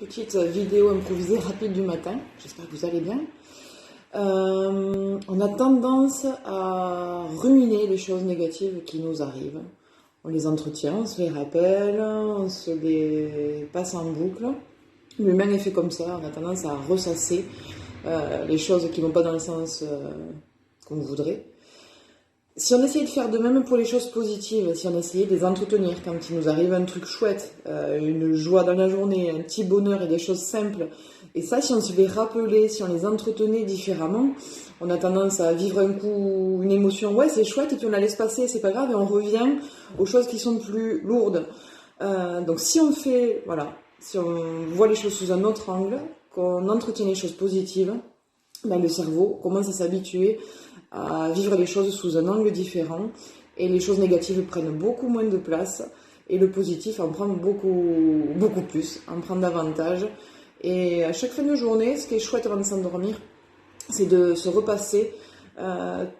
petite vidéo improvisée rapide du matin. J'espère que vous allez bien. On a tendance à ruminer les choses négatives qui nous arrivent. On les entretient, on se les rappelle, on se les passe en boucle. L'humain est fait comme ça, on a tendance à ressasser les choses qui ne vont pas dans le sens qu'on voudrait. Si on essayait de faire de même pour les choses positives, si on essayait de les entretenir quand il nous arrive un truc chouette, une joie dans la journée, un petit bonheur et des choses simples, et ça, si on se les rappelait, si on les entretenait différemment, on a tendance à vivre un coup une émotion, ouais c'est chouette, et puis on la laisse passer, c'est pas grave, et on revient aux choses qui sont plus lourdes. Donc si on fait, voilà, si on voit les choses sous un autre angle, qu'on entretient les choses positives, ben le cerveau commence à s'habituer à vivre les choses sous un angle différent, et les choses négatives prennent beaucoup moins de place, et le positif en prend beaucoup plus, en prend davantage. Et à chaque fin de journée, ce qui est chouette avant de s'endormir, c'est de se repasser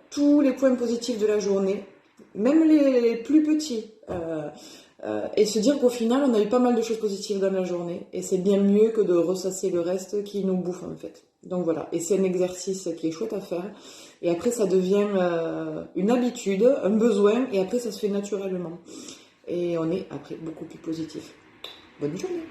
tous les points positifs de la journée, même les plus petits, et se dire qu'au final, on a eu pas mal de choses positives dans la journée, et c'est bien mieux que de ressasser le reste qui nous bouffe en fait. Donc voilà, et c'est un exercice qui est chouette à faire, et après ça devient une habitude, un besoin, et après ça se fait naturellement. Et on est après beaucoup plus positif. Bonne journée!